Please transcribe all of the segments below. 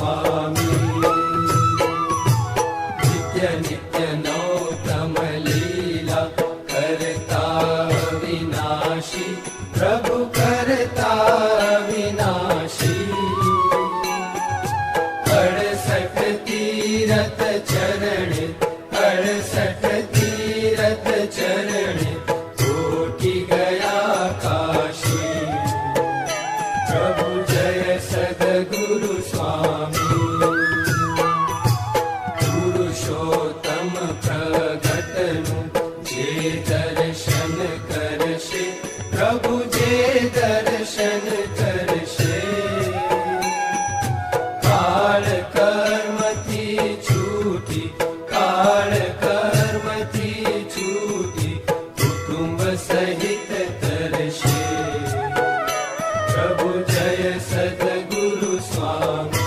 स्वामी। नित्य नित्य नौतम लीला करता विनाशी, प्रभु करता विनाशी। 68 तीरथ चरण, 68 तीरथ चरण, कोटि गया काशी। प्रभु जय सद्गुरु स्वामी। पुरुषोत्तम प्रगटनु जे दर्शन करशे, प्रभु जे दर्शन करशे। काल कर्म थी छूटी, काल कर्म थी छूटी, कुटुंब सहित तरशे। प्रभु जय सद्गुरु स्वामी।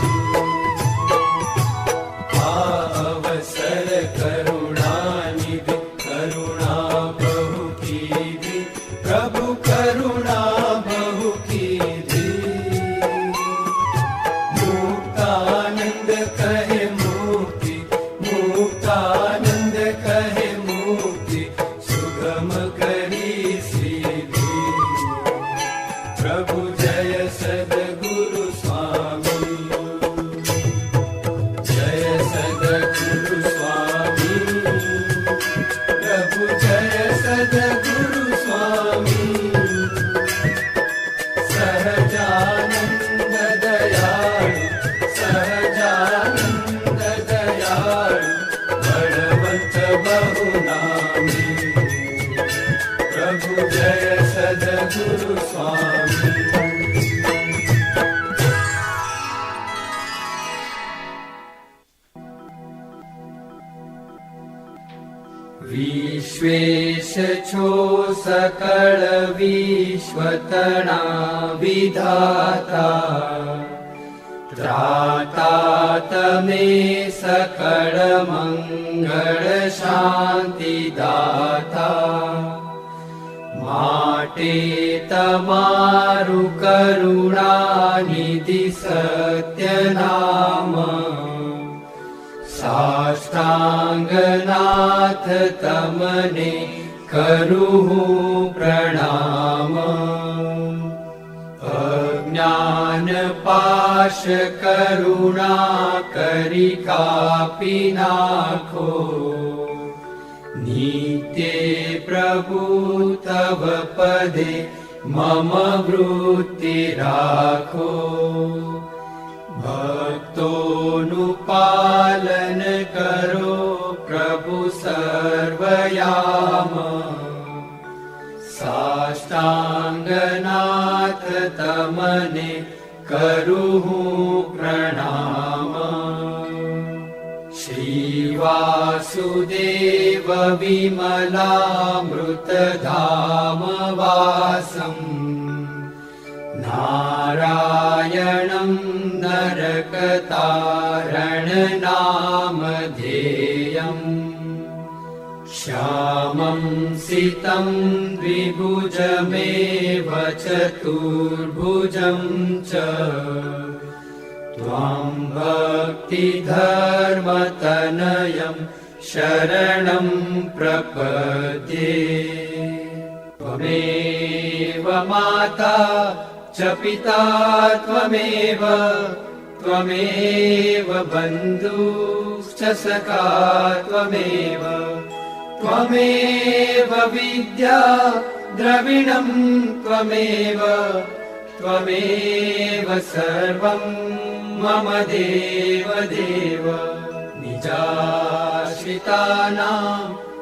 अवसर करुणा निधि, करुणा बहु कीधी, प्रभु करुणा बहु कीधी। मुक्तानंद कहे मुक्ति, मुक्तानंद कहे मुक्ति, सुगम करी सीधी। प्रभु जय सद्गुरु स्वामी। जय सद्गुरु स्वामी। प्रभु जय सद्गुरु स्वामी। सहजानंद दयाळु, सहजानंद दयाळु, बलवंत बहुनामी। प्रभु जय सद्गुरु स्वामी। विश्वेश छो सकल विश्वतना विधाता, त्राता तमे सकल मंगल शांति दाता। माटे तमारु करुणा निधि सत्य नाम, साष्टांगनाथ तमने करूँ प्रणाम। अज्ञान पाश करुणा करी कापी नाखो, नित्य प्रभु तव पदे मम वृत्ति राखो। भक्तोनुपालन करो प्रभु सर्वयाम, साष्टांगनाथ तमने करूँ प्रणाम। श्री वासुदेव विमलामृत धाम वासं, नारायणं नरकतारण नामधेयम्। श्यामं सितं द्विभुजमेव चतुर्भुजं च, त्वां भक्तिधर्मतनयं शरणं प्रपद्ये। त्वमेव माता च पिता त्वमेव, त्वमेव बन्धुश्च सखा त्वमेव, त्वमेव विद्या द्रविणं त्वमेव, त्वमेव सर्वं मम देव देव। निजाश्रितानां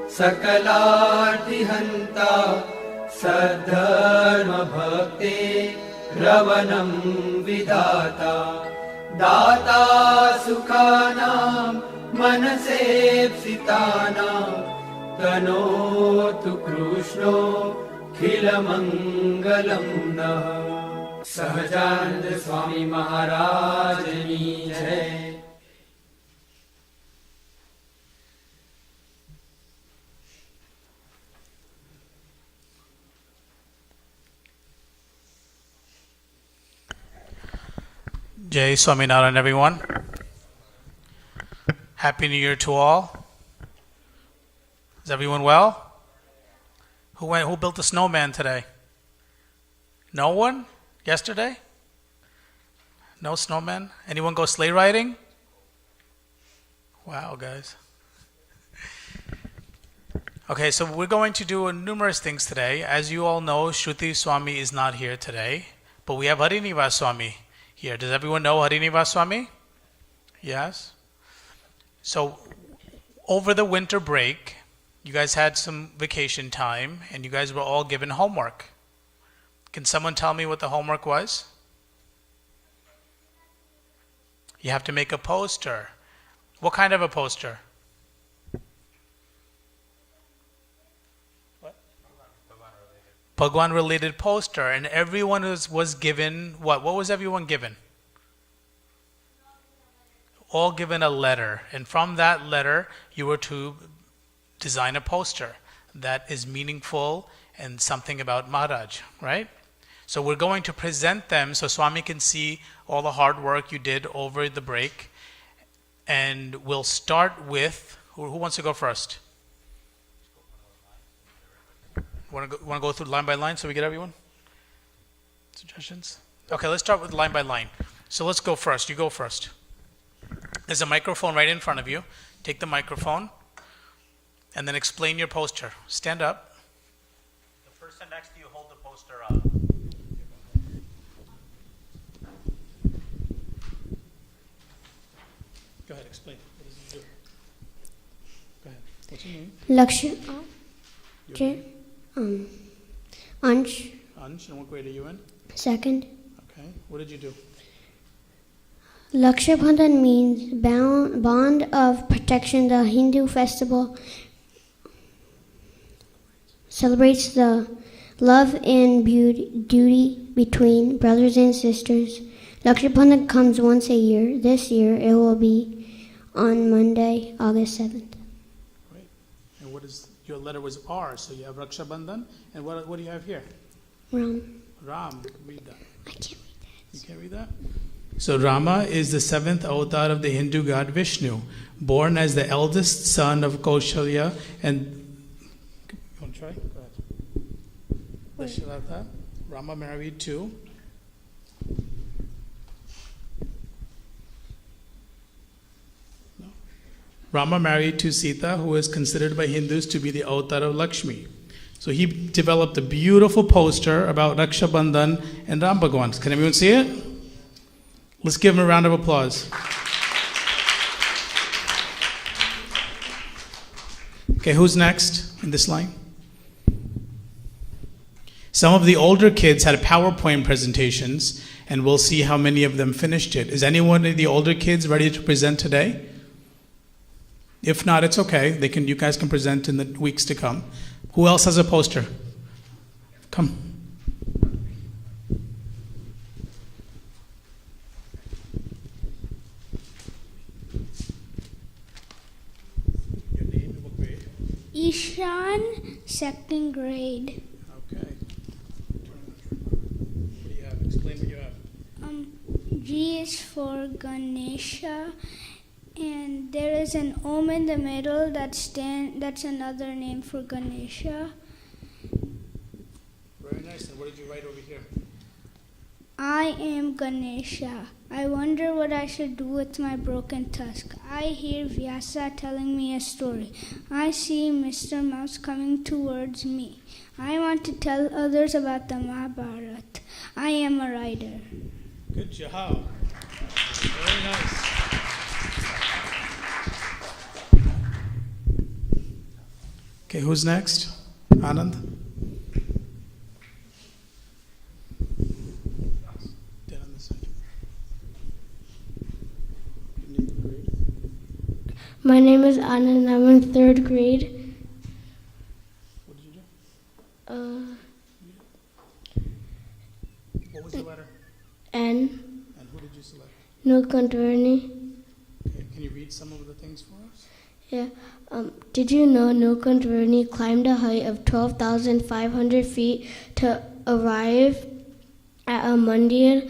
सकलार्तिहन्ता, सद्धर्म भक्ते रवनं विधाता। दाता सुखानां मनसेप्सितानां, तनोतु कृष्णो खिलमङ्गलं नः। सहजानंद स्वामी महाराज की जय। Jai Swaminarayan, everyone. Happy New Year to all. Is everyone well? Who built a snowman today? No one? Yesterday? No snowman? Anyone go sleigh riding? Wow, guys. Okay, so we're going to do numerous things today. As you all know, Shruti Swami is not here today, but we have Harinivas Swami here. Does everyone know Harinivas Swami? Yes? So, over the winter break, you guys had some vacation time, and you guys were all given homework. Can someone tell me what the homework was? You have to make a poster. What kind of a poster? What? Bhagwan-related poster. And everyone was given what? What was everyone given? All given a letter. And from that letter, you were to design a poster that is meaningful and something about Maharaj, right? So we're going to present them so Swami can see all the hard work you did over the break. And we'll start with, who wants to go first? Want to go through line by line so we get everyone? Suggestions? Okay, let's start with line by line. So let's go first. You go first. There's a microphone right in front of you. Take the microphone and then explain your poster. Stand up. The person next to you, hold the poster up. Go ahead, explain. What does it do? Go ahead. What's your name? Ansh. Ansh, and what grade are you in? Second. Okay. What did you do? Raksha Bandhan means bond of protection. The Hindu festival celebrates the love and duty between brothers and sisters. Raksha Bandhan comes once a year. This year it will be on Monday, August 7th. Great. And what is, your letter was R, so you have Raksha Bandhan. And what do you have here? Ram. Ram. Read that. I can't read that. You can't read that? So Rama is the seventh avatar of the Hindu god Vishnu, born as the eldest son of Kaushalya and... You want to try? Go ahead. Dasharatha. Rama married to... No. Rama married to Sita, who is considered by Hindus to be the avatar of Lakshmi. So he developed a beautiful poster about Raksha Bandhan and Ram Bhagwan. Can everyone see it? Let's give him a round of applause. Okay, who's next in this line? Some of the older kids had PowerPoint presentations, and we'll see how many of them finished it. Is anyone of the older kids ready to present today? If not, it's okay. You guys can present in the weeks to come. Who else has a poster? Come. Ishan, second grade. Okay. What do you have? Explain what you have. G is for Ganesha, and there is an Om in the middle that's another name for Ganesha. Very nice. And what did you write over here? I am Ganesha. I wonder what I should do with my broken tusk. I hear Vyasa telling me a story. I see Mr. Mouse coming towards me. I want to tell others about the Mahabharata. I am a writer. Good job. Very nice. Okay, who's next? Anand? My name is Anna and I'm in third grade. What did you do? What was the letter? N. And who did you select? Nilkantvarni. Okay, can you read some of the things for us? Yeah. Did you know Nilkantvarni climbed a height of 12,500 feet to arrive at a mandir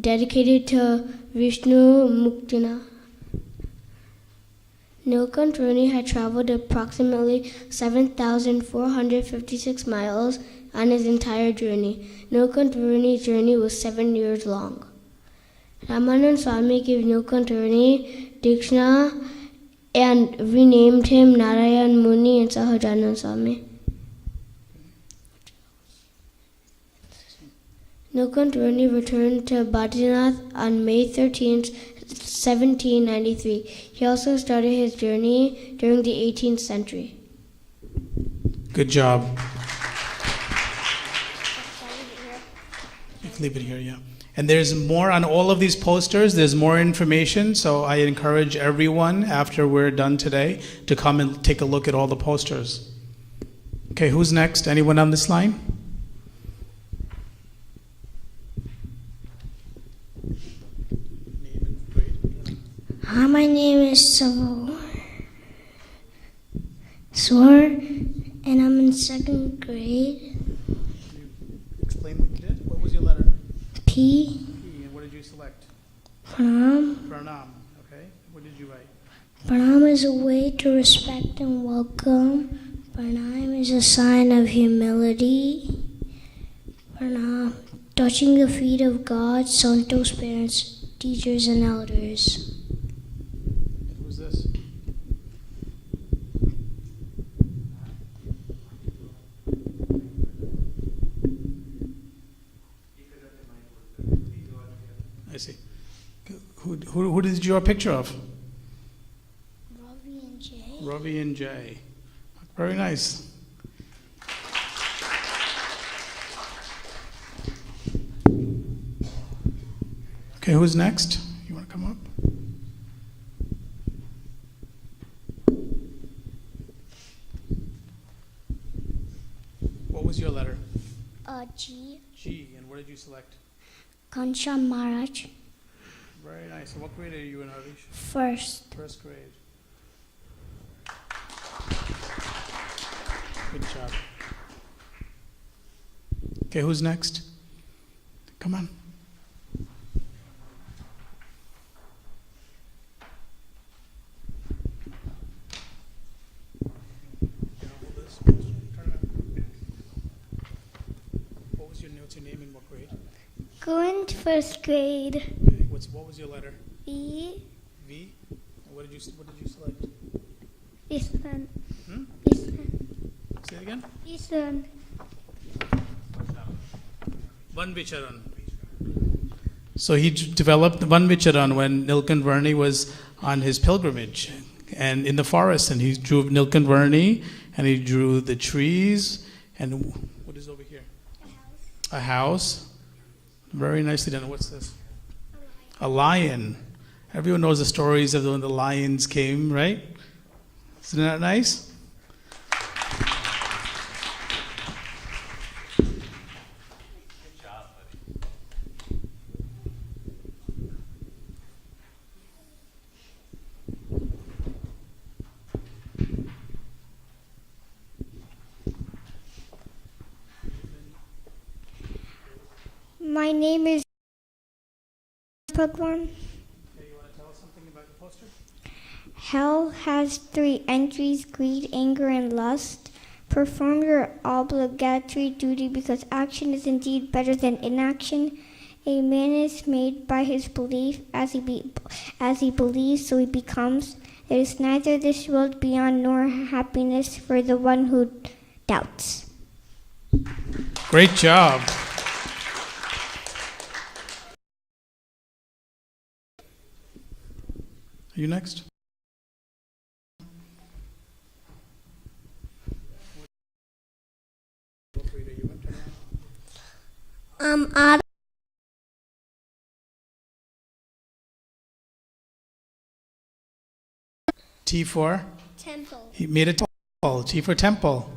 dedicated to Vishnu Muktina? Nilkantruni had traveled approximately 7,456 miles on his entire journey. Nilkantruni's journey was 7 years long. Ramanand Swami gave Nilkantruni Diksha and renamed him Narayan Muni and Sahajanand Swami. Nilkantruni returned to Badrinath on May 13, 1793. He also started his journey during the 18th century. Good job. You can leave it here, yeah. And there's more on all of these posters. There's more information, so I encourage everyone after we're done today to come and take a look at all the posters. Okay, who's next? Anyone on this line? Hi, my name is Swar, and I'm in 2nd grade. Can you explain what you did? What was your letter? P. P. And what did you select? Pranam. Pranam. Okay. What did you write? Pranam is a way to respect and welcome. Pranam is a sign of humility. Pranam, touching the feet of God, Santos, parents, teachers, and elders. Who's this? I see. Who did you draw a picture of? Ravi and Jay. Ravi and Jay. Very nice. Okay, who's next? You want to come up? What was your letter? G. G. And what did you select? Kansham Maharaj. Very nice. And what grade are you in, Harish? First. First grade. Good job. Okay, who's next? Come on. What was your name and what grade? Going to 1st grade. Okay, what was your letter? B. V. And what did you select? This one. Hmm? This one. Say it again. This one. Van Vicharan. So he developed Van Vicharan when Nilkant Varni was on his pilgrimage and in the forest, and he drew Nilkant Varni and he drew the trees and what is over here? A house. Very nicely done. What's this? A lion. Everyone knows the stories of when the lions came, right? Isn't that nice? My name is Bhagwan. Okay, you want to tell us something about the poster? Hell has 3 entries: greed, anger, and lust. Perform your obligatory duty because action is indeed better than inaction. A man is made by his belief. As he believes, so he becomes. There is neither this world beyond nor happiness for the one who doubts. Great job. Are you next? Adam. T for? Temple. He made a temple. T for temple.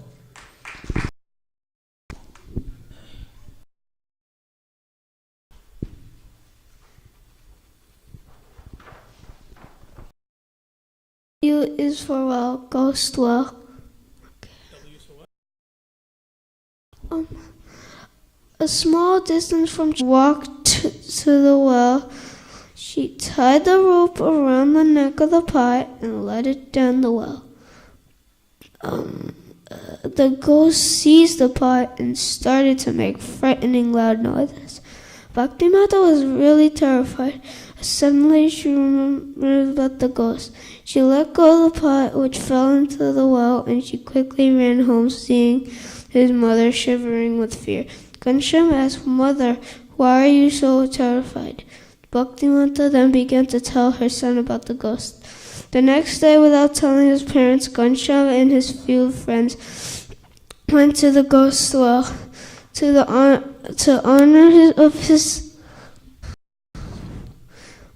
U is for well, ghost well. W is for what? A small distance from walked to the well. She tied the rope around the neck of the pot and let it down the well. The ghost seized the pot and started to make frightening loud noises. Bhaktimata was really terrified. Suddenly she remembered about the ghost. She let go of the pot, which fell into the well, and she quickly ran home, seeing his mother shivering with fear. Ghanshyam asked, "Mother, why are you so terrified?" Bhaktimata then began to tell her son about the ghost. The next day, without telling his parents, Ghanshyam and his few friends went to the ghost's well. To honor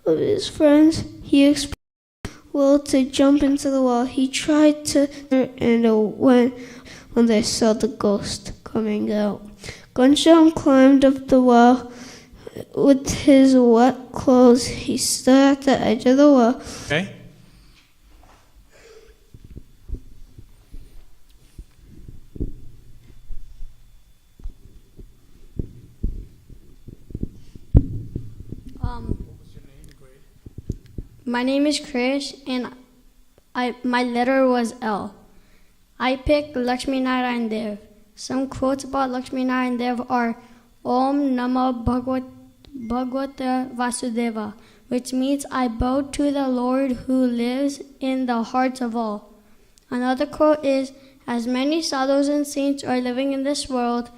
his friends, he expressed will to jump into the well. He tried to, and when they saw the ghost coming out, Ghanshyam climbed up the well with his wet clothes. He stood at the edge of the well. Okay. My name is Krish, and my letter was L. I picked Lakshminarayan Dev. Some quotes about Lakshminarayan Dev are Om Namah Bhagavate Vasudeva, which means I bow to the Lord who lives in the hearts of all. Another quote is, as many sadhus and saints are living in this world,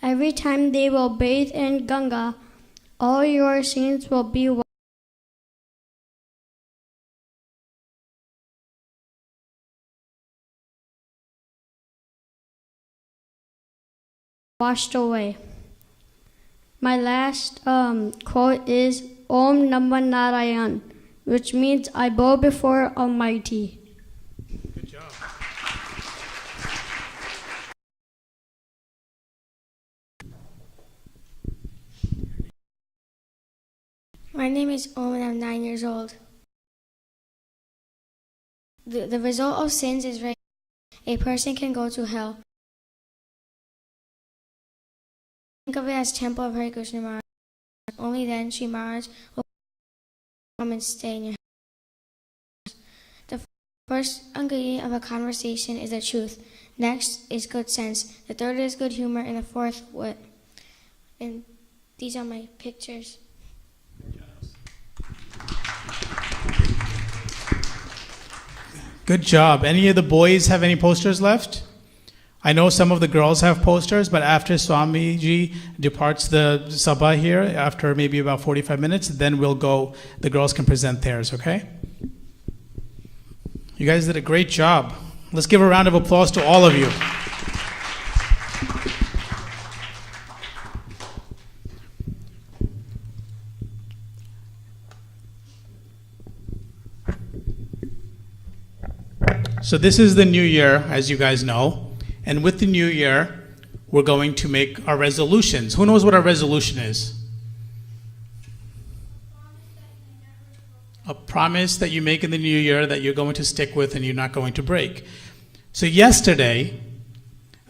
every time they will bathe in Ganga, all your sins will be washed away. My last quote is Om Namah Narayan, which means I bow before Almighty. Good job. My name is Om and I'm 9 years old. The result of sins is right. A person can go to hell. Think of it as temple of Hare Krishna Maharaj. Only then Sri Maharaj will come and stay in your house. The first ingredient of a conversation is the truth. Next is good sense. The third is good humor, and the fourth wit. And these are my pictures. Good job. Any of the boys have any posters left? I know some of the girls have posters, but after Swamiji departs the sabha here, after maybe about 45 minutes, then the girls can present theirs, okay? You guys did a great job. Let's give a round of applause to all of you. So this is the new year, as you guys know. And with the new year, we're going to make our resolutions. Who knows what our resolution is? A promise that you make in the new year that you're going to stick with and you're not going to break. So yesterday,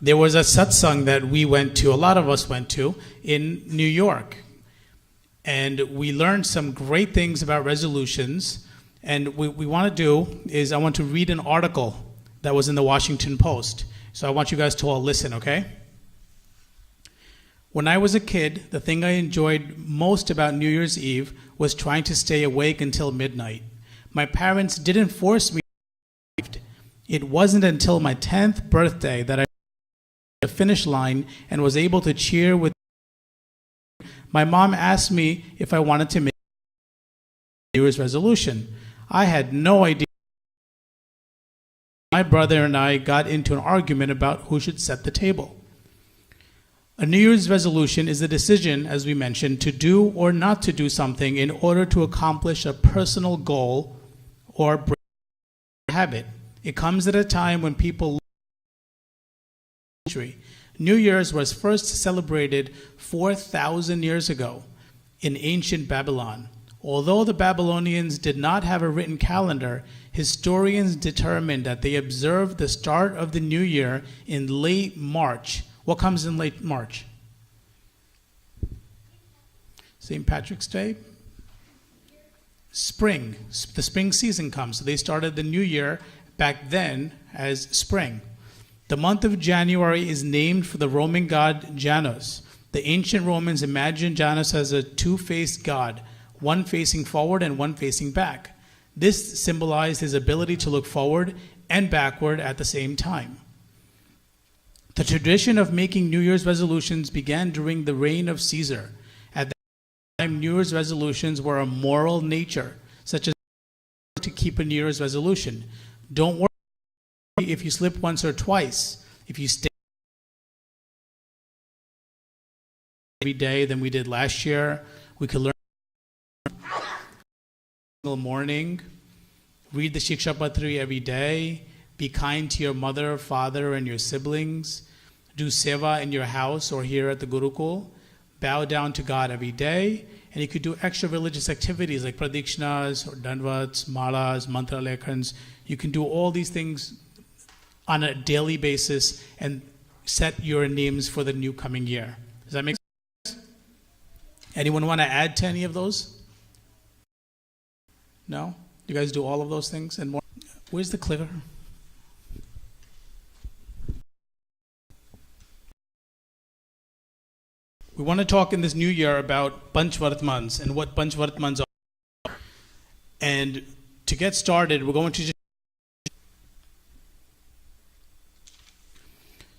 there was a satsang that we went to, a lot of us went to, in New York. And we learned some great things about resolutions. And what we want to do is I want to read an article that was in the Washington Post. So I want you guys to all listen, okay? When I was a kid, the thing I enjoyed most about New Year's Eve was trying to stay awake until midnight. My parents didn't force me. It wasn't until my 10th birthday that I reached the finish line and was able to cheer with. My mom asked me if I wanted to make a New Year's resolution. I had no idea. My brother and I got into an argument about who should set the table. A New Year's resolution is a decision, as we mentioned, to do or not to do something in order to accomplish a personal goal or break a habit. It comes at a time when people live. New Year's was first celebrated 4,000 years ago in ancient Babylon. Although the Babylonians did not have a written calendar, historians determined that they observed the start of the new year in late March. What comes in late March? St. Patrick's Day? spring. The spring season comes. So they started the new year back then as spring. The month of January is named for the Roman god Janus. The ancient Romans imagined Janus as a two-faced god, one facing forward and one facing back. This symbolized his ability to look forward and backward at the same time. The tradition of making New Year's resolutions began during the reign of Caesar. At that time, New Year's resolutions were a moral nature, such as to keep a New Year's resolution. Don't worry if you slip once or twice. If you stay every day than we did last year, we could learn morning, read the Shiksha Patri every day, be kind to your mother, father, and your siblings, do seva in your house or here at the Gurukul, bow down to God every day, and you could do extra religious activities like pradikshanas or dandavats, malas, mantra lekhans. You can do all these things on a daily basis and set your names for the new coming year. Does that make sense? Anyone want to add to any of those? No? You guys do all of those things and more? Where's the clicker? We want to talk in this new year about Panchvartmans and what Panchvartmans are. And to get started, we're going to just...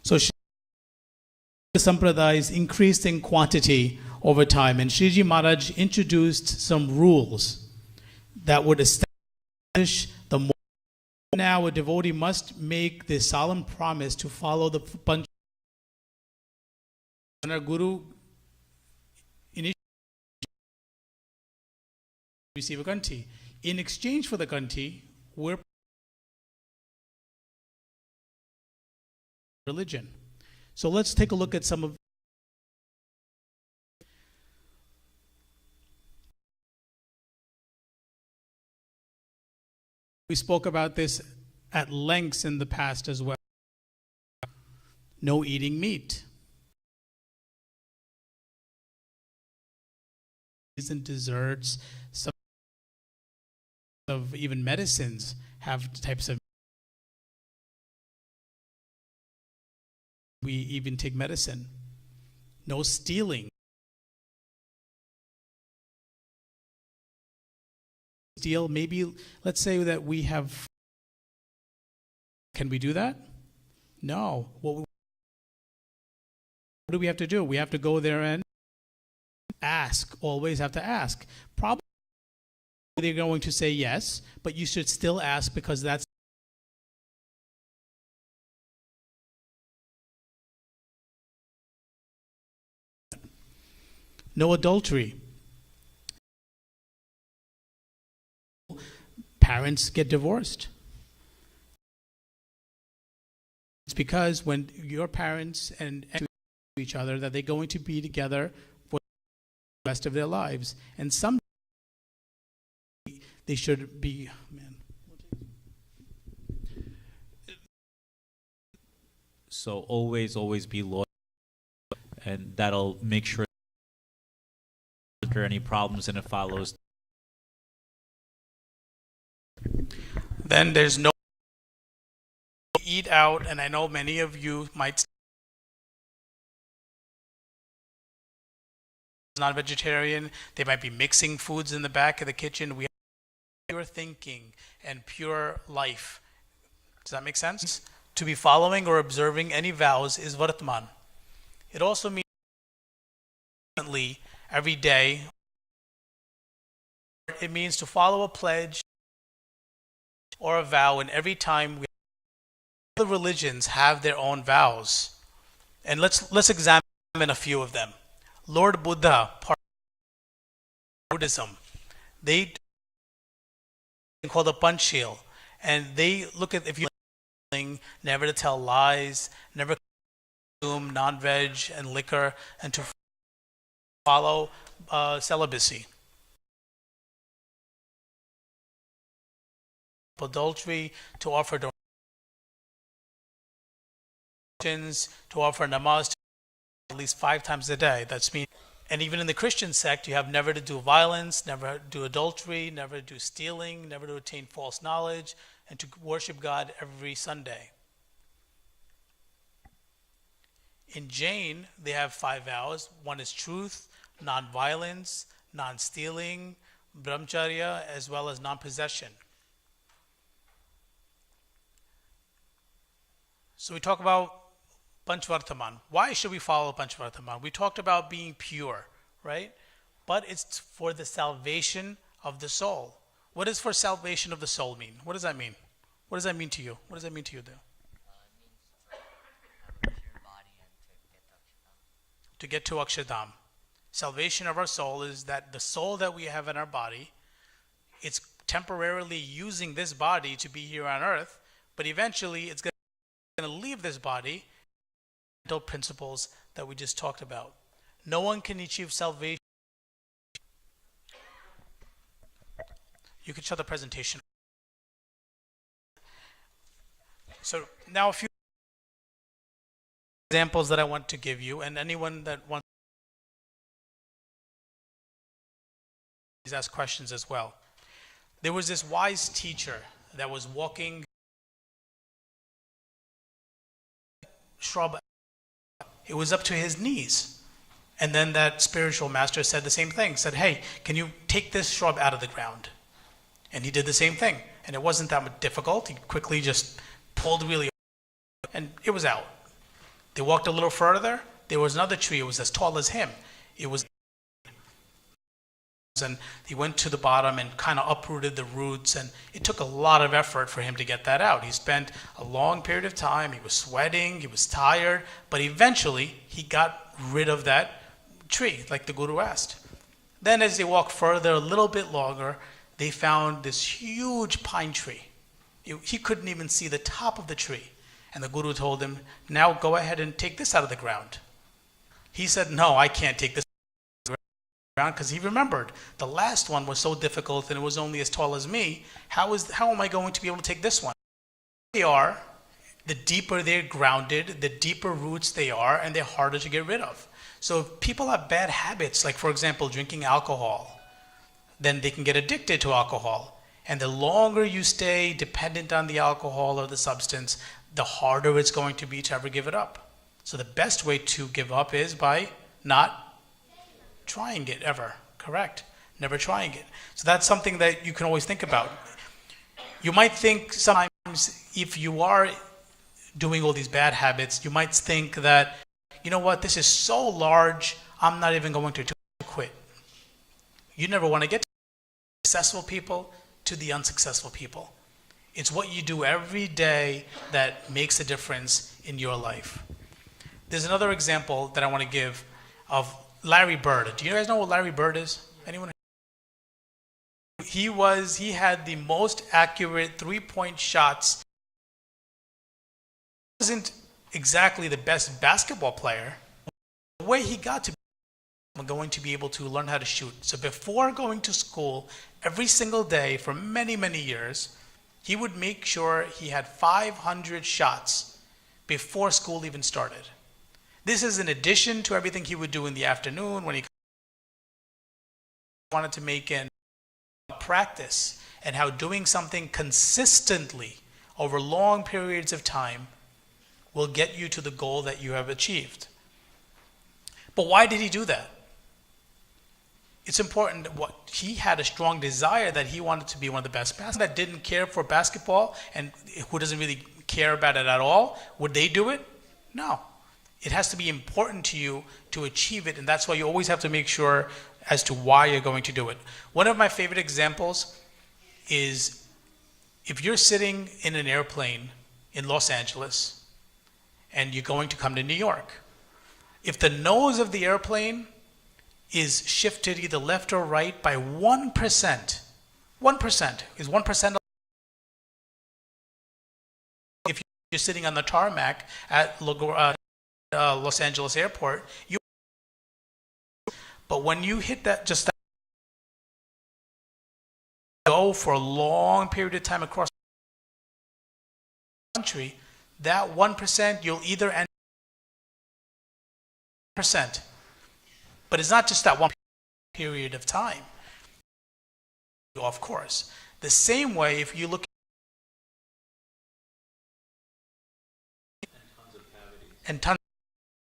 So the Sampradayas increased in quantity over time, and Sriji Maharaj introduced some rules that would establish the more. Now a devotee must make the solemn promise to follow the Panch. When our Guru initially receive a kanti. In exchange for the kanti, we're religion. So let's take a look at some of. We spoke about this at lengths in the past as well. No eating meat. And desserts, some of even medicines have types of. We even take medicine. No stealing. Steal, maybe, let's say that we have. Can we do that? No. What do we have to do? We have to go there and ask. Always have to ask. Probably they're going to say yes, but you should still ask because that's. No adultery. Parents get divorced. It's because when your parents and each other that they're going to be together for the rest of their lives, and some they should be. So always be loyal, and that'll make sure if there are any problems and it follows. Then there's no eat out, and I know many of you might not vegetarian. They might be mixing foods in the back of the kitchen. We have pure thinking and pure life. Does that make sense? To be following or observing any vows is Vartman. It also means every day. It means to follow a pledge or a vow, and every time the religions have their own vows. And let's examine a few of them. Lord Buddha, part of Buddhism, they call the Panchil, and they look at if you never to tell lies, never consume non-veg and liquor, and to follow celibacy. Adultery, to offer donations, to offer namaz at least 5 times a day. That's mean And even in the Christian sect, you have never to do violence, never to do adultery, never to do stealing, never to attain false knowledge, and to worship God every Sunday. In Jain, they have 5 vows. One is truth, non-violence, non-stealing, brahmacharya, as well as non-possession. So we talk about Panchvartaman. Why should we follow Panchvartaman? We talked about being pure, right? But it's for the salvation of the soul. What does for salvation of the soul mean? What does that mean? What does that mean to you? What does that mean to you, though? To get to Akshardham. Salvation of our soul is that the soul that we have in our body, it's temporarily using this body to be here on earth, but eventually it's going to leave this body. Mental principles that we just talked about. No one can achieve salvation. You can show the presentation. So now a few examples that I want to give you, and anyone that wants to ask questions as well. There was this wise teacher that was walking shrub. It was up to his knees. And then that spiritual master said the same thing, said, hey, can you take this shrub out of the ground? And he did the same thing. And it wasn't that much difficult. He quickly just pulled really hard, and it was out. They walked a little further. There was another tree. It was as tall as him. It was, and he went to the bottom and kind of uprooted the roots, and it took a lot of effort for him to get that out. He spent a long period of time. He was sweating. He was tired, but eventually he got rid of that tree, like the Guru asked. Then as they walked further, a little bit longer, they found this huge pine tree. He couldn't even see the top of the tree. And the Guru told him, now go ahead and take this out of the ground. He said, no, I can't take this out of the ground, because he remembered the last one was so difficult and it was only as tall as me. How am I going to be able to take this one? They are, the deeper they're grounded, the deeper roots they are, and they're harder to get rid of. So if people have bad habits, like for example, drinking alcohol, then they can get addicted to alcohol. And the longer you stay dependent on the alcohol or the substance, the harder it's going to be to ever give it up. So the best way to give up is by not trying it ever. Correct. Never trying it. So that's something that you can always think about. You might think sometimes if you are doing all these bad habits, you might think that, you know what, this is so large, I'm not even going to quit. You never want to get to successful people to the unsuccessful people. It's what you do every day that makes a difference in your life. There's another example that I want to give of Larry Bird. Do you guys know what Larry Bird is? Anyone? He had the most accurate three-point shots. He wasn't exactly the best basketball player. The way he got to going to be able to learn how to shoot. So before going to school, every single day for many, many years, he would make sure he had 500 shots before school even started. This is in addition to everything he would do in the afternoon when he wanted to make in practice, and how doing something consistently over long periods of time will get you to the goal that you have achieved. But why did he do that? It's important what he had a strong desire that he wanted to be one of the best basketball. That didn't care for basketball and who doesn't really care about it at all, would they do it? No. It has to be important to you to achieve it, and that's why you always have to make sure as to why you're going to do it. One of my favorite examples is if you're sitting in an airplane in Los Angeles and you're going to come to New York. If the nose of the airplane is shifted either left or right by 1%, 1% is 1%. If you're sitting on the tarmac at Los Angeles airport, but when you hit that, just that, go for a long period of time across the country, that 1%, you'll either end 1%. But it's not just that one period of time off course. The same way, if you look and tons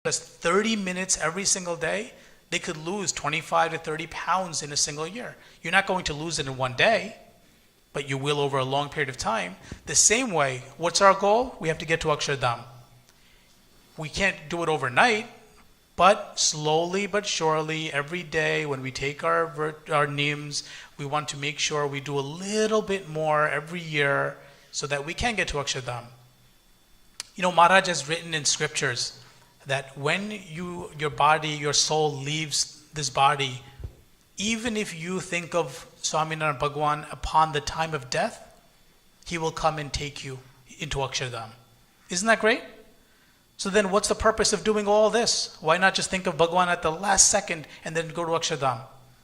of 30 minutes every single day, they could lose 25 to 30 pounds in a single year. You're not going to lose it in one day, but you will over a long period of time. The same way, what's our goal? We have to get to Akshardham. We can't do it overnight, but slowly but surely, every day when we take our nims, we want to make sure we do a little bit more every year so that we can get to Akshardham. You know, Maharaj has written in scriptures that when your body, your soul leaves this body, even if you think of Swaminarayan Bhagwan upon the time of death, he will come and take you into Akshardham. Isn't that great? So then what's the purpose of doing all this? Why not just think of Bhagwan at the last second and then go to Akshardham?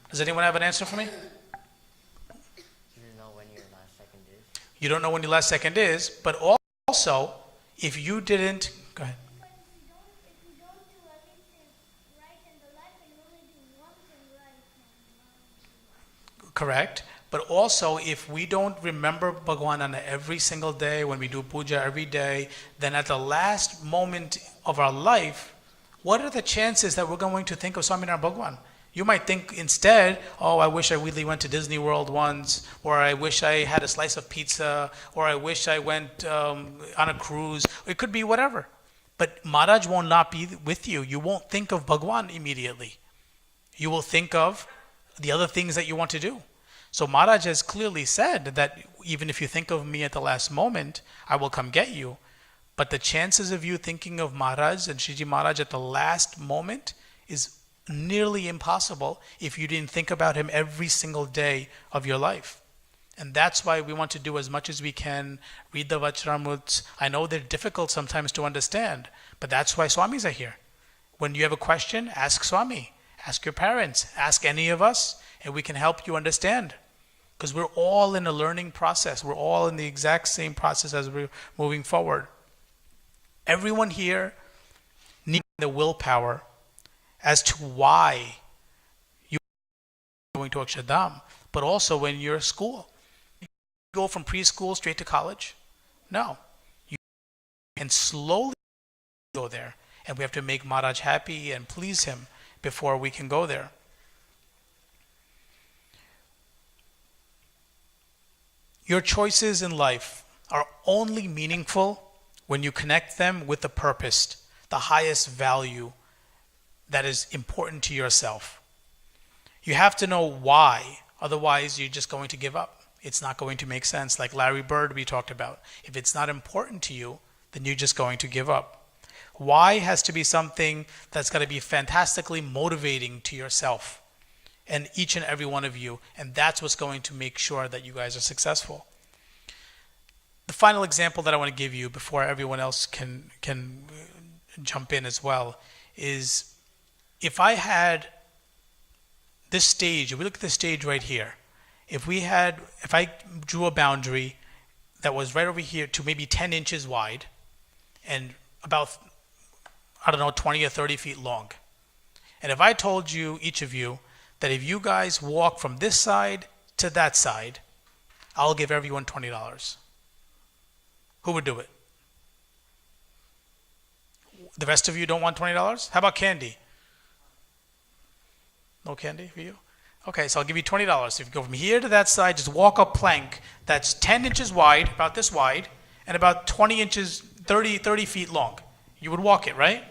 Does anyone have an answer for me? You don't know when your last second is. You don't know when your last second is, but also, if you didn't... Go ahead. If you don't do everything right in the life and you only do one thing right, Correct. But also, if we don't remember Bhagwan on every single day, when we do puja every day, then at the last moment of our life, what are the chances that we're going to think of Swaminarayan Bhagwan? You might think instead, oh, I wish I really went to Disney World once, or I wish I had a slice of pizza, or I wish I went on a cruise. It could be whatever. But Maharaj will not be with you. You won't think of Bhagwan immediately. You will think of the other things that you want to do. So Maharaj has clearly said that even if you think of me at the last moment, I will come get you. But the chances of you thinking of Maharaj and Shiji Maharaj at the last moment is nearly impossible if you didn't think about him every single day of your life. And that's why we want to do as much as we can, read the Vajramuts. I know they're difficult sometimes to understand, but that's why Swamis are here. When you have a question, ask Swami, ask your parents, ask any of us, and we can help you understand. Because we're all in a learning process. We're all in the exact same process as we're moving forward. Everyone here needs the willpower as to why you're going to Akshardham, but also when you're at school. You go from preschool straight to college? No. You can slowly go there. And we have to make Maharaj happy and please him before we can go there. Your choices in life are only meaningful when you connect them with the purpose, the highest value that is important to yourself. You have to know why, otherwise you're just going to give up. It's not going to make sense, like Larry Bird we talked about. If it's not important to you, then you're just going to give up. Why has to be something that's going to be fantastically motivating to yourself and each and every one of you, and that's what's going to make sure that you guys are successful. The final example that I want to give you before everyone else can jump in as well is, if I had this stage, if we look at this stage right here, if I drew a boundary that was right over here to maybe 10 inches wide and about, 20 or 30 feet long. And if I told you, each of you, that if you guys walk from this side to that side, I'll give everyone $20. Who would do it? The rest of you don't want $20? How about candy? No candy for you? Okay, so I'll give you $20. If you go from here to that side, just walk a plank that's 10 inches wide, about this wide, and about 20 inches, 30 feet long. You would walk it, right?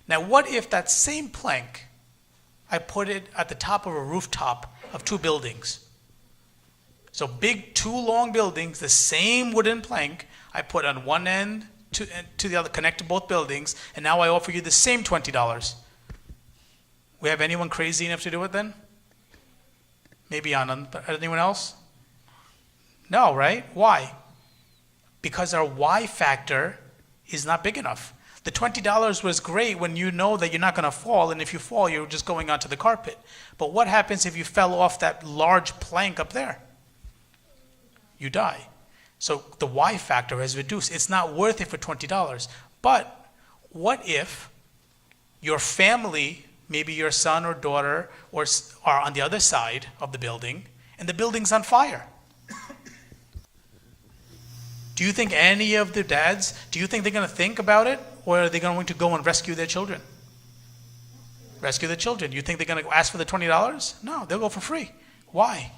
Now, what if that same plank, I put it at the top of a rooftop of 2 buildings? So big, 2 long buildings, the same wooden plank, I put on one end to the other, connect to both buildings, and now I offer you the same $20. We have anyone crazy enough to do it then? Maybe Anand, but anyone else? No, right? Why? Because our why factor is not big enough. The $20 was great when you know that you're not going to fall, and if you fall, you're just going onto the carpet. But what happens if you fell off that large plank up there? You die. So the why factor has reduced. It's not worth it for $20. But what if your family maybe your son or daughter are on the other side of the building, and the building's on fire. Do you think any of the dads, do you think they're going to think about it, or are they going to go and rescue their children? Rescue the children. You think they're going to ask for the $20? No, they'll go for free. Why?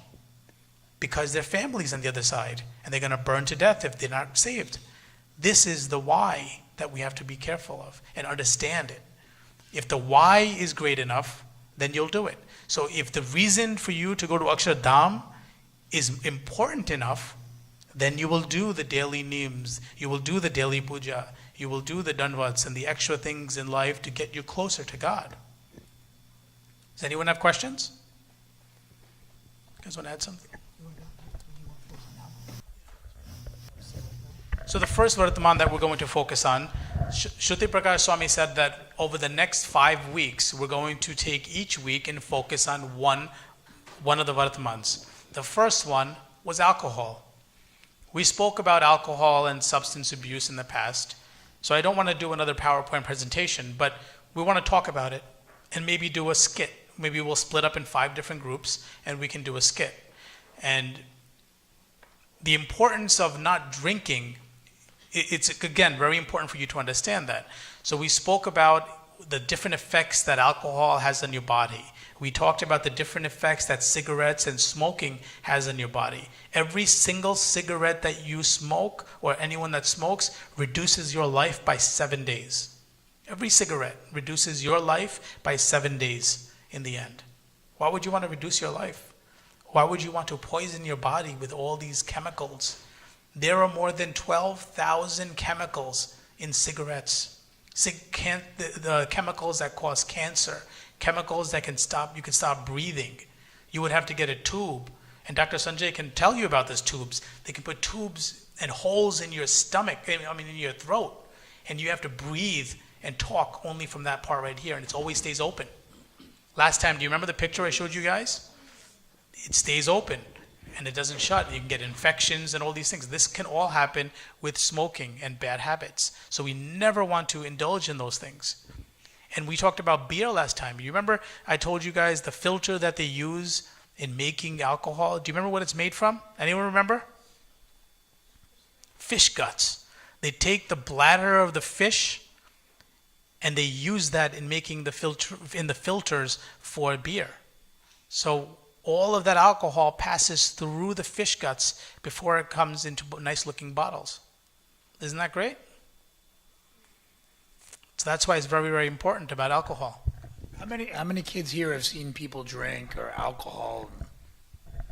Because their family's on the other side, and they're going to burn to death if they're not saved. This is the why that we have to be careful of and understand it. If the why is great enough, then you'll do it. So if the reason for you to go to Akshardham is important enough, then you will do the daily neems, you will do the daily puja, you will do the danvats and the extra things in life to get you closer to God. Does anyone have questions? You guys want to add something? So the first Vartman that we're going to focus on, Shruti Prakash Swami said that over the next 5 weeks, we're going to take each week and focus on one of the Vartmans. The first one was alcohol. We spoke about alcohol and substance abuse in the past, so I don't want to do another PowerPoint presentation, but we want to talk about it and maybe do a skit. Maybe we'll split up in 5 different groups and we can do a skit. And the importance of not drinking, it's again very important for you to understand that. So we spoke about the different effects that alcohol has on your body. We talked about the different effects that cigarettes and smoking has on your body. Every single cigarette that you smoke, or anyone that smokes, reduces your life by 7 days. Every cigarette reduces your life by 7 days in the end. Why would you want to reduce your life? Why would you want to poison your body with all these chemicals? There are more than 12,000 chemicals in cigarettes. The chemicals that cause cancer, chemicals that you can stop breathing. You would have to get a tube. And Dr. Sanjay can tell you about these tubes. They can put tubes and holes in your stomach, in your throat. And you have to breathe and talk only from that part right here. And it always stays open. Last time, do you remember the picture I showed you guys? It stays open and it doesn't shut. You can get infections and all these things. This can all happen with smoking and bad habits. So we never want to indulge in those things. And we talked about beer last time. You remember I told you guys the filter that they use in making alcohol? Do you remember what it's made from? Anyone remember? Fish guts. They take the bladder of the fish and they use that in making the filters for beer. So all of that alcohol passes through the fish guts before it comes into nice looking bottles. Isn't that great? So that's why it's very, very important about alcohol. How many kids here have seen people drink or alcohol?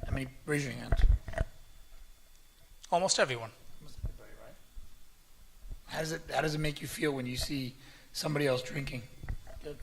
How many? Raise your hand. Almost everyone. Almost everybody, right? How does it make you feel when you see somebody else drinking? Good.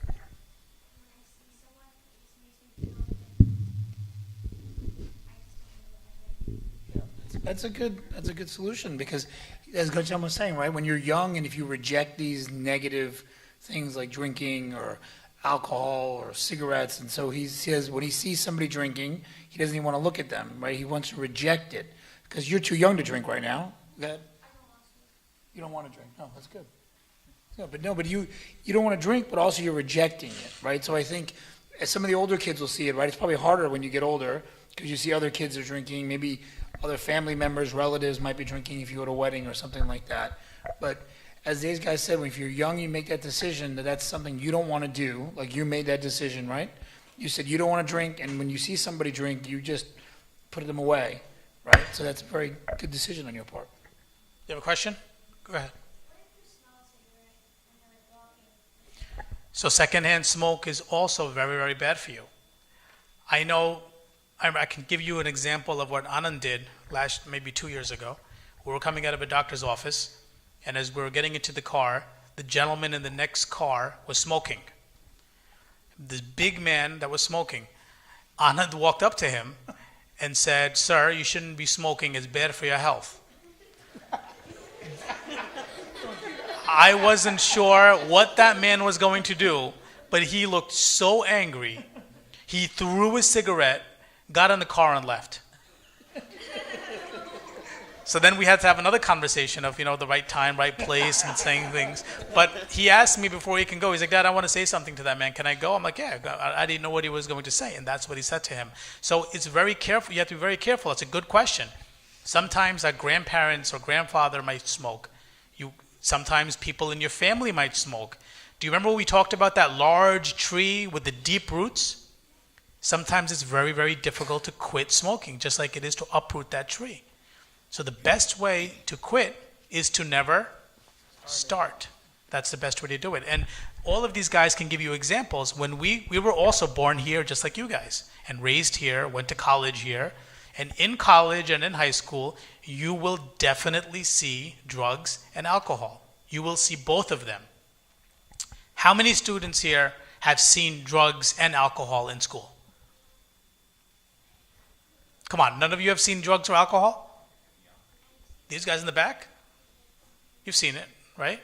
That's a good solution, because as Gautam was saying, right, when you're young and if you reject these negative things like drinking or alcohol or cigarettes, and so he says when he sees somebody drinking, he doesn't even want to look at them, right? He wants to reject it because you're too young to drink right now. Go ahead. You don't want to drink. No, that's good. But you don't want to drink, but also you're rejecting it, right? So I think as some of the older kids will see it, right? It's probably harder when you get older because you see other kids are drinking, maybe other family members, relatives might be drinking if you go to a wedding or something like that. But as these guys said, if you're young, you make that decision that that's something you don't want to do. Like you made that decision, right? You said you don't want to drink, and when you see somebody drink, you just put them away, right? So that's a very good decision on your part. You have a question? Go ahead. So secondhand smoke is also very, very bad for you. I know, I can give you an example of what Anand did maybe 2 years ago. We were coming out of a doctor's office, and as we were getting into the car, the gentleman in the next car was smoking. This big man that was smoking. Anand walked up to him and said, "Sir, you shouldn't be smoking. It's bad for your health." I wasn't sure what that man was going to do, but he looked so angry. He threw his cigarette, got in the car, and left. So then we had to have another conversation of, the right time, right place, and saying things. But he asked me before he can go, he's like, Dad, I want to say something to that man. Can I go? I'm like, yeah. I didn't know what he was going to say, and that's what he said to him. So it's very careful. You have to be very careful. It's a good question. Sometimes our grandparents or grandfather might smoke. Sometimes people in your family might smoke. Do you remember when we talked about that large tree with the deep roots? Sometimes it's very, very difficult to quit smoking, just like it is to uproot that tree. So the best way to quit is to never start. That's the best way to do it. And all of these guys can give you examples. When we were also born here, just like you guys, and raised here, went to college here. And in college and in high school, you will definitely see drugs and alcohol. You will see both of them. How many students here have seen drugs and alcohol in school? Come on, none of you have seen drugs or alcohol? These guys in the back? You've seen it, right?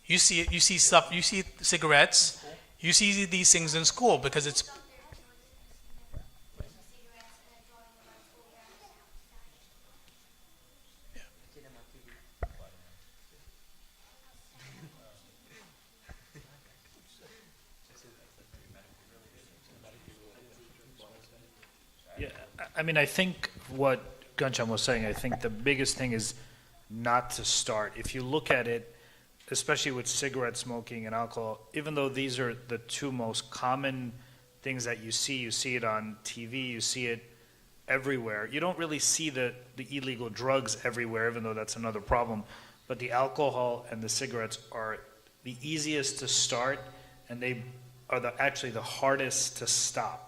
You see it, you see stuff, you see cigarettes, you see these things in school because it's... Yeah, I mean, I think what Gancham was saying, I think the biggest thing is not to start. If you look at it, especially with cigarette smoking and alcohol, even though these are the two most common things that you see it on TV, you see it everywhere. You don't really see the illegal drugs everywhere, even though that's another problem. But the alcohol and the cigarettes are the easiest to start, and they are actually the hardest to stop.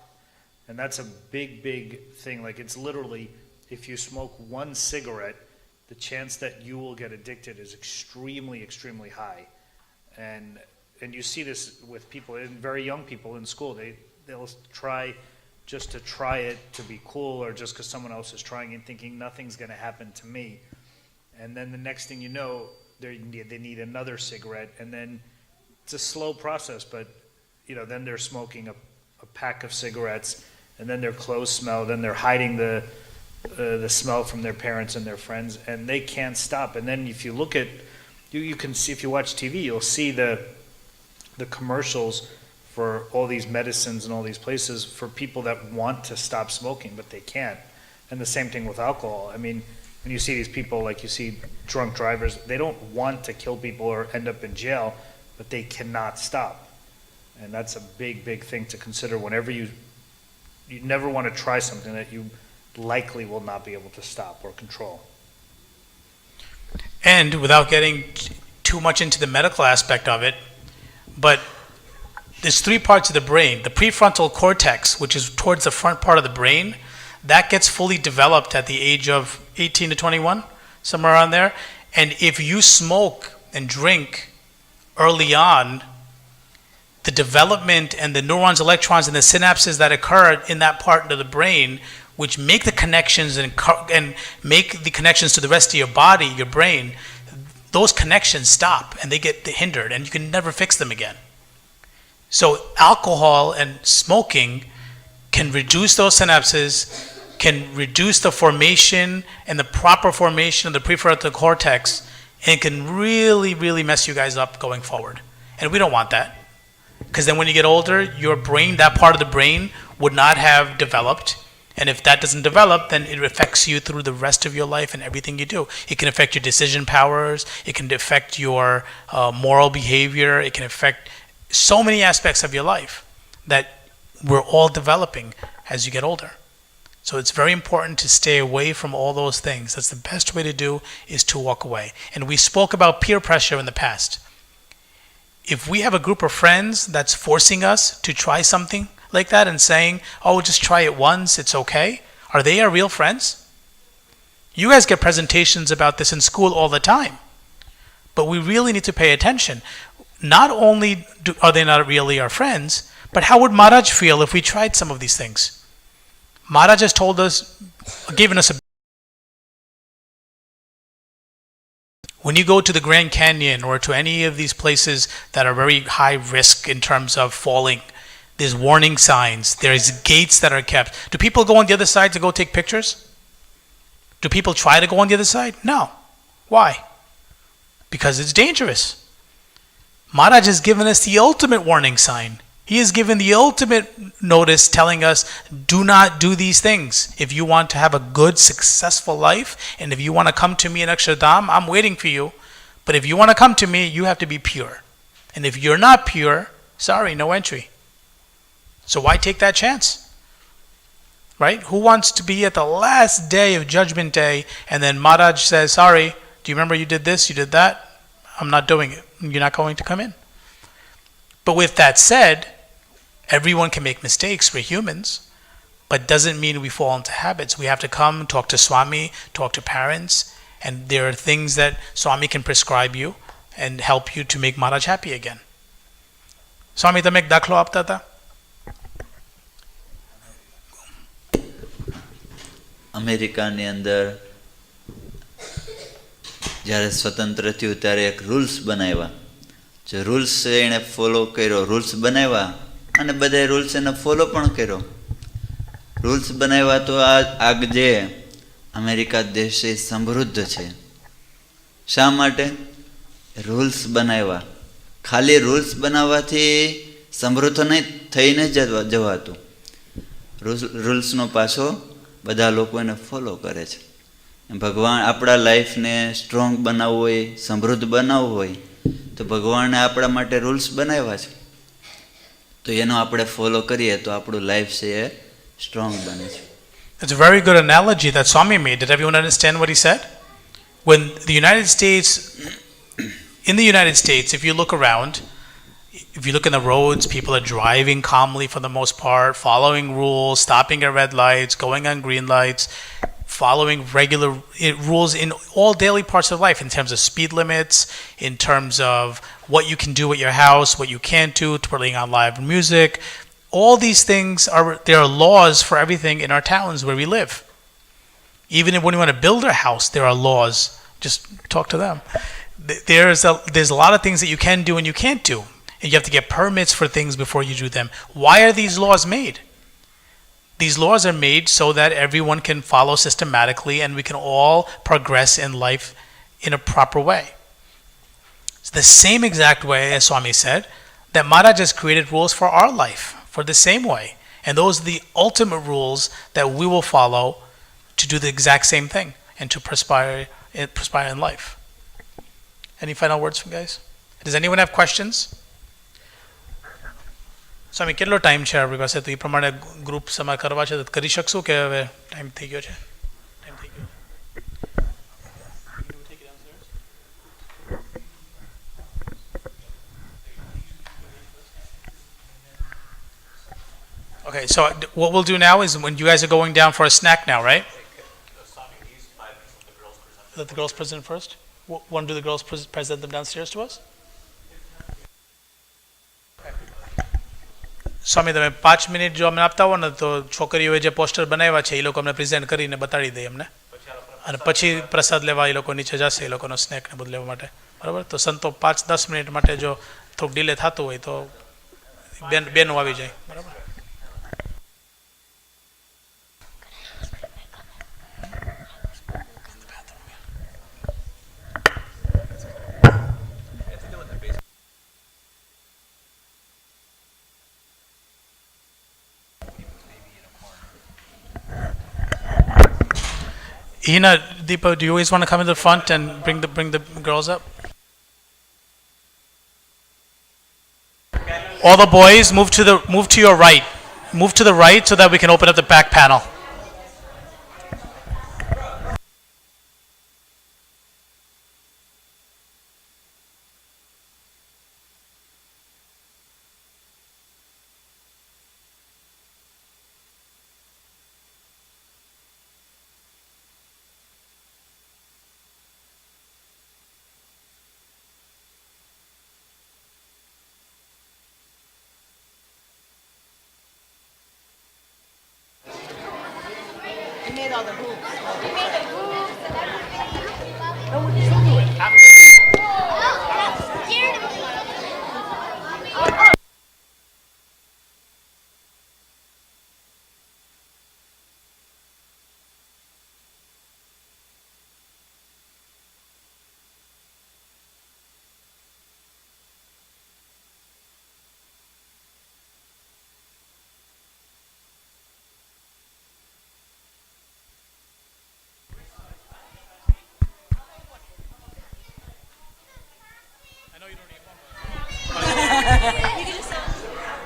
And that's a big, big thing. Like, it's literally, if you smoke one cigarette, the chance that you will get addicted is extremely, extremely high. And you see this with people, and very young people in school. They'll try just to try it to be cool, or just because someone else is trying and thinking nothing's going to happen to me. And then the next thing you know, they need another cigarette, and then it's a slow process. But then they're smoking a pack of cigarettes, and then their clothes smell. Then they're hiding the smell from their parents and their friends, and they can't stop. And then if you look at, you can see, if you watch TV, you'll see the commercials for all these medicines and all these places for people that want to stop smoking, but they can't. And the same thing with alcohol. I mean, when you see these people, like you see drunk drivers, they don't want to kill people or end up in jail, but they cannot stop. And that's a big, big thing to consider whenever you never want to try something that you likely will not be able to stop or control. And without getting too much into the medical aspect of it, but there's three parts of the brain. The prefrontal cortex, which is towards the front part of the brain, that gets fully developed at the age of 18 to 21, somewhere around there. And if you smoke and drink early on, the development and the neurons, electrons, and the synapses that occur in that part of the brain, which make the connections and make the connections to the rest of your body, your brain, those connections stop and they get hindered, and you can never fix them again. So alcohol and smoking can reduce those synapses, can reduce the formation and the proper formation of the prefrontal cortex, and can really, really mess you guys up going forward. And we don't want that. Because then when you get older, your brain, that part of the brain, would not have developed. And if that doesn't develop, then it affects you through the rest of your life and everything you do. It can affect your decision powers. It can affect your moral behavior. It can affect so many aspects of your life that we're all developing as you get older. So it's very important to stay away from all those things. That's the best way to do, is to walk away. And we spoke about peer pressure in the past. If we have a group of friends that's forcing us to try something like that and saying, oh, just try it once, it's okay, are they our real friends? You guys get presentations about this in school all the time. But we really need to pay attention. Not only are they not really our friends, but how would Maharaj feel if we tried some of these things? Maharaj has told us, given us a... When you go to the Grand Canyon or to any of these places that are very high risk in terms of falling, there's warning signs, there's gates that are kept. Do people go on the other side to go take pictures? Do people try to go on the other side? No. Why? Because it's dangerous. Maharaj has given us the ultimate warning sign. He has given the ultimate notice telling us, do not do these things. If you want to have a good, successful life, and if you want to come to me in Akshardham, I'm waiting for you. But if you want to come to me, you have to be pure. And if you're not pure, sorry, no entry. So why take that chance? Right? Who wants to be at the last day of Judgment Day, and then Maharaj says, sorry, do you remember you did this, you did that? I'm not doing it. You're not going to come in. But with that said, everyone can make mistakes. We're humans. But doesn't mean we fall into habits. We have to come, talk to Swami, talk to parents, and there are things that Swami can prescribe you and help you to make Maharaj happy again. Swami, તમે એક દાખલો આપતા હતા? અમેરિકાની અંદર જ્યારે સ્વતંત્ર થયું ત્યારે એક રૂલ્સ બનાવ્યા. જે રૂલ્સ એણે ફોલો કર્યો, રૂલ્સ બનાવ્યા અને બધાએ રૂલ્સ એને ફોલો પણ કર્યો. રૂલ્સ બનાવ્યા તો આ જે અમેરિકા દેશ એ સમૃદ્ધ છે. શા માટે? રૂલ્સ બનાવ્યા. ખાલી રૂલ્સ બનાવવાથી સમૃદ્ધ નહીં થઈને જવાતું. રૂલ્સનો પાછો બધા લોકો એને ફોલો કરે છે. ભગવાન આપણા લાઈફને સ્ટ્રોંગ બનાવવું હોય, સમૃદ્ધ બનાવવું હોય, તો ભગવાને આપણા માટે રૂલ્સ બનાવ્યા છે. તો એનો આપણે ફોલો કરીએ તો આપણું લાઈફ છે એ સ્ટ્રોંગ બને છે. It's a very good analogy that Swami made. Did everyone understand what he said? When the United States, in the United States, if you look around, if you look in the roads, people are driving calmly for the most part, following rules, stopping at red lights, going on green lights, following regular rules in all daily parts of life, in terms of speed limits, in terms of what you can do at your house, what you can't do, putting on live music. All these things there are laws for everything in our towns where we live. Even when you want to build a house, there are laws. Just talk to them. There's a lot of things that you can do and you can't do. And you have to get permits for things before you do them. Why are these laws made? These laws are made so that everyone can follow systematically and we can all progress in life in a proper way. It's the same exact way, as Swami said, that Maharaj has created rules for our life, for the same way. And those are the ultimate rules that we will follow to do the exact same thing and to perspire in life. Any final words from guys? Does anyone have questions? સ્વામી કેટલો time છે આપણી પાસે? તો એ પ્રમાણે group સમા કરવા છે તો કરી શકશું કે હવે ટાઈમ થઈ ગયો છે? ટાઈમ થઈ ગયો. Okay, so what we'll do now is when you guys are going down for a snack now, right? Let the girls present first. Want to do the girls present them downstairs to us? સ્વામી તમે 5 minute જો અમને આપતા હો ને તો છોકરીઓએ જે poster બનાવ્યા છે એ લોકો અમને પ્રેઝન્ટ કરીને બતાડી દે અમને, અને પછી પ્રસાદ લેવા એ લોકો નીચે જશે એ લોકોનો સ્નેક ને બધું લેવા માટે. બરાબર? તો સંતો 5-10 મિનિટ માટે જો થોડુંક ડિલે થતું હોય તો બેનો આવી જાય. બરાબર? Hina, Deepa, do you always want to come in the front and bring the girls up? All the boys move to your right. Move to the right so that we can open up the back panel.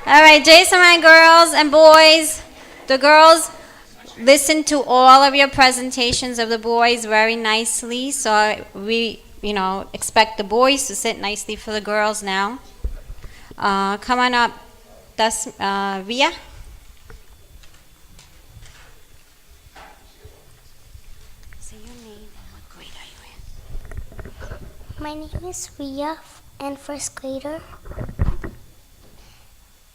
All right, Jason, my girls and boys. The girls listened to all of your presentations of the boys very nicely. So we, expect the boys to sit nicely for the girls now. Come on up, Via. Say your name and what grade are you in? My name is Ria and first grader.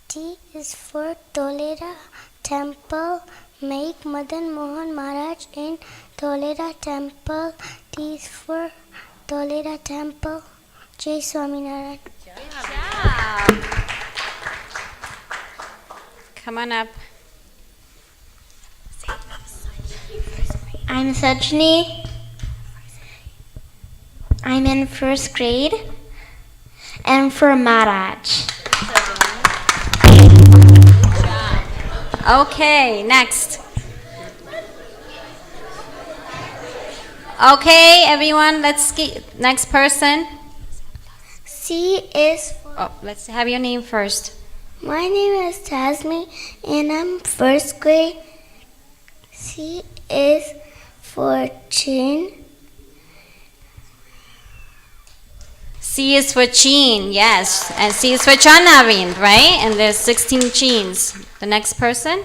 T is for Tolera Temple. Make Madan Mohan Maharaj in Tolera Temple. T is for Tolera Temple. Jai Swaminarayan. Come on up. I'm Sajni. I'm in first grade. And for Maharaj. Okay, next. Okay, everyone, let's get next person. C is for... Oh, let's have your name first. My name is Tasmi and I'm first grade. C is for Chin. C is for Chin, yes. And C is for Chanavind, right? And there's 16 Chins. The next person?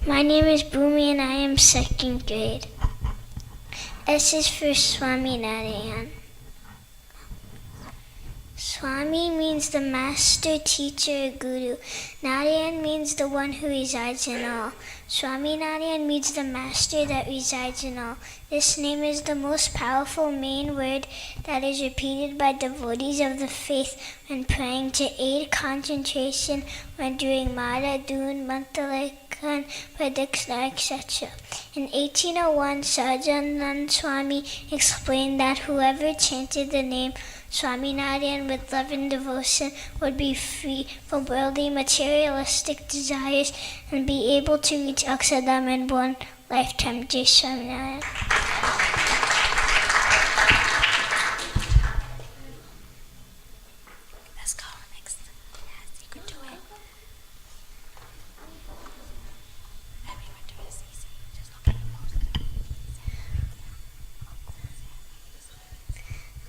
My name is Bhumi and I am second grade. S is for Swaminarayan. Swami means the master, teacher, guru. Narayan means the one who resides in all. Swaminarayan means the master that resides in all. This name is the most powerful main word that is repeated by devotees of the faith when praying to aid concentration when doing Mara, Dun, Mantalakan, Pradikshna, etc. In 1801, Sahajanand Swami explained that whoever chanted the name Swaminarayan with love and devotion would be free from worldly materialistic desires and be able to reach Akshardham in one lifetime. Jai Swaminarayan. Let's go next. Yes, you can do it. Everyone do this easy. Just look at the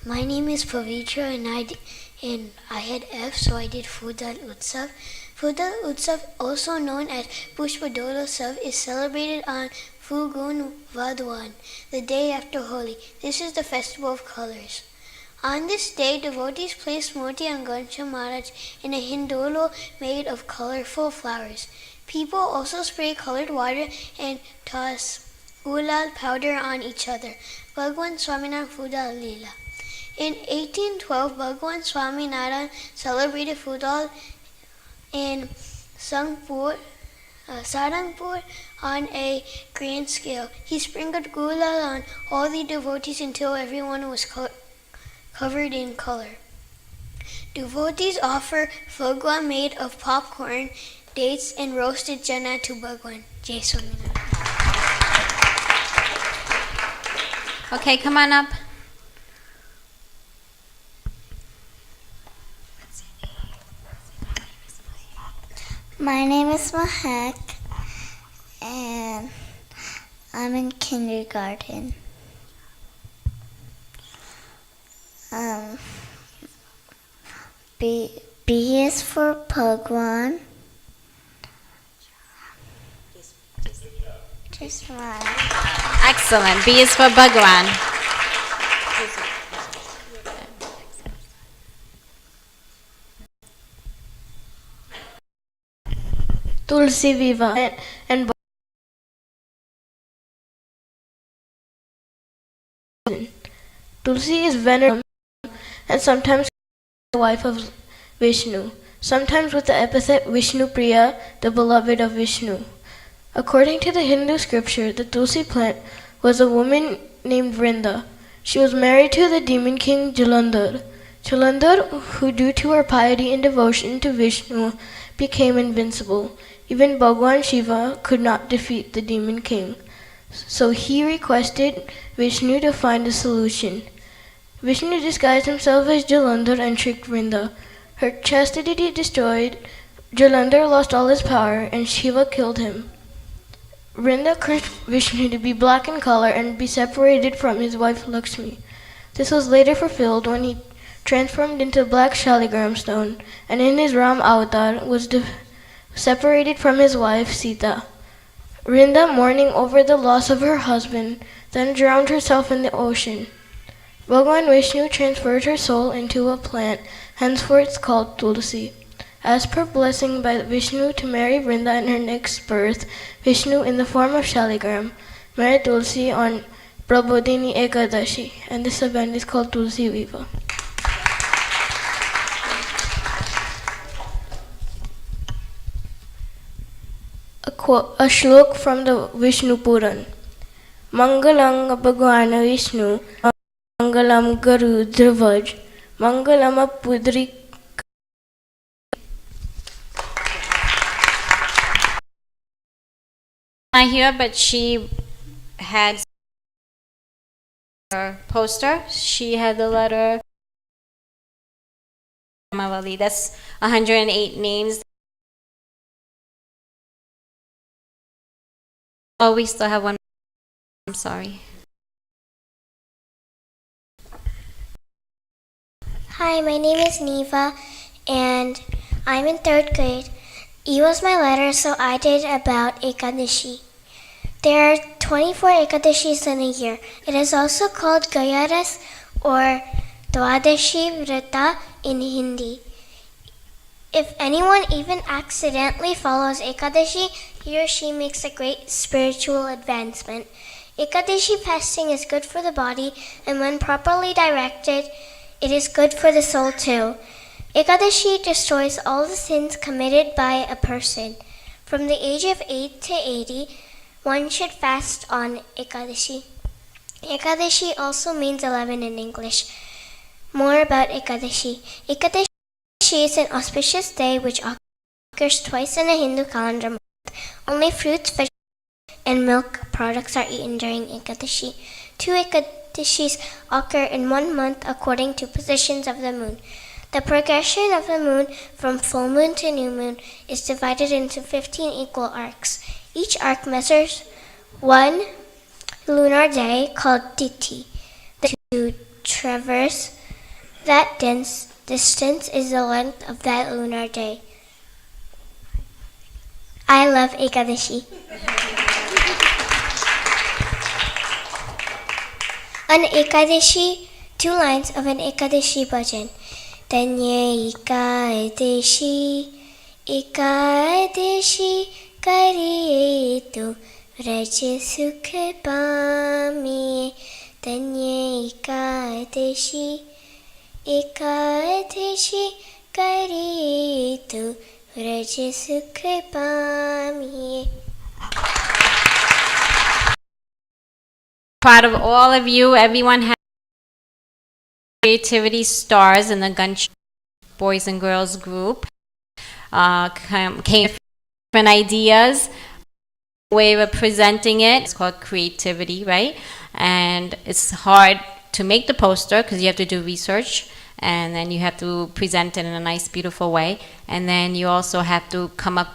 My name is Pavitra and I had F, so I did Fudal Utsav. Fudal Utsav, also known as Pushpadol Utsav, is celebrated on Phugun Vadwan, the day after Holi. This is the festival of colors. On this day, devotees place Murti and Ganesha Maharaj in a hindolo made of colorful flowers. People also spray colored water and toss gulal powder on each other. Bhagwan Swaminarayan Fudal Leela. In 1812, Bhagwan Swaminarayan celebrated Fudal in Sarangpur on a grand scale. He sprinkled gulal on all the devotees until everyone was covered in color. Devotees offer fagwa made of popcorn, dates, and roasted chana to Bhagwan. Jai Swaminarayan. Okay, come on up. My name is Mahak and I'm in kindergarten. B is for Bhagwan. Just one. Excellent. B is for Bhagwan. Tulsi Viva and Tulsi is venerated and sometimes the wife of Vishnu, sometimes with the epithet Vishnu Priya, the beloved of Vishnu. According to the Hindu scripture, the Tulsi plant was a woman named Vrinda. She was married to the demon king Jalandhar. Jalandhar, who due to her piety and devotion to Vishnu, became invincible. Even Bhagwan Shiva could not defeat the demon king. So he requested Vishnu to find a solution. Vishnu disguised himself as Jalandhar and tricked Vrinda. Her chastity destroyed, Jalandhar lost all his power, and Shiva killed him. Vrinda cursed Vishnu to be black in color and be separated from his wife Lakshmi. This was later fulfilled when he transformed into black shaligram stone, and in his Ram avatar was separated from his wife Sita. Vrinda, mourning over the loss of her husband, then drowned herself in the ocean. Bhagwan Vishnu transferred her soul into a plant, henceforth called Tulsi. As per blessing by Vishnu to marry Vrinda in her next birth, Vishnu in the form of Shaligram married Tulsi on Prabodhini Ekadashi, and this event is called Tulsi Viva. A shlok from the Vishnu Puran. Mangalam Bhagwana Vishnu, Mangalam Garu Dhruvaj, Mangalam Pudri. Not here, but she had her poster. She had the letter Mavali. That's 108 names. Oh, we still have one. I'm sorry. Hi, my name is Neva, and I'm in 3rd grade. E was my letter, so I did about Ekadashi. There are 24 Ekadashis in a year. It is also called Gayaras or Dwadashi Vrata in Hindi. If anyone even accidentally follows Ekadashi, he or she makes a great spiritual advancement. Ekadashi fasting is good for the body, and when properly directed, it is good for the soul too. Ekadashi destroys all the sins committed by a person. From the age of 8 to 80, one should fast on Ekadashi. Ekadashi also means 11 in English. More about Ekadashi. Ekadashi is an auspicious day which occurs twice in a Hindu calendar month. Only fruits, vegetables, and milk products are eaten during Ekadashi. 2 Ekadashis occur in 1 month according to positions of the moon. The progression of the moon from full moon to new moon is divided into 15 equal arcs. Each arc measures 1 lunar day called Tithi. To traverse that distance is the length of that lunar day. I love Ekadashi. On Ekadashi, 2 lines of an Ekadashi bhajan. Tanye Ekadashi, Ekadashi kariye tu raj sukh pamiye. Tanye Ekadashi, Ekadashi kariye tu raj sukh pamiye. Proud of all of you. Everyone has creativity stars in the Gunch Boys and Girls group. Came different ideas, way of presenting it. It's called creativity, right? And it's hard to make the poster because you have to do research, and then you have to present it in a nice, beautiful way. And then you also have to come up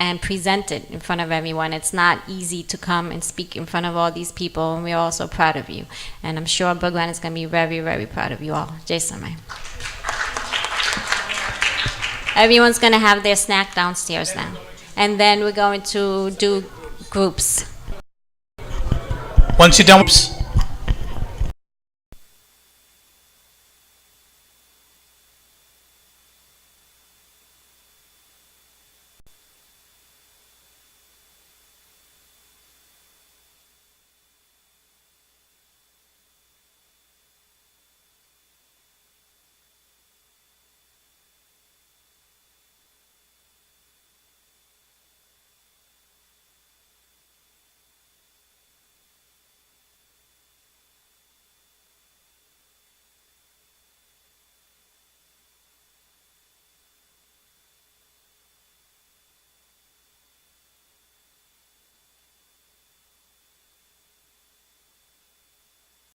and present it in front of everyone. It's not easy to come and speak in front of all these people, and we're all so proud of you. And I'm sure Bhagwan is going to be very, very proud of you all. Jai Samay. Everyone's going to have their snack downstairs now. And then we're going to do groups. Once you're done,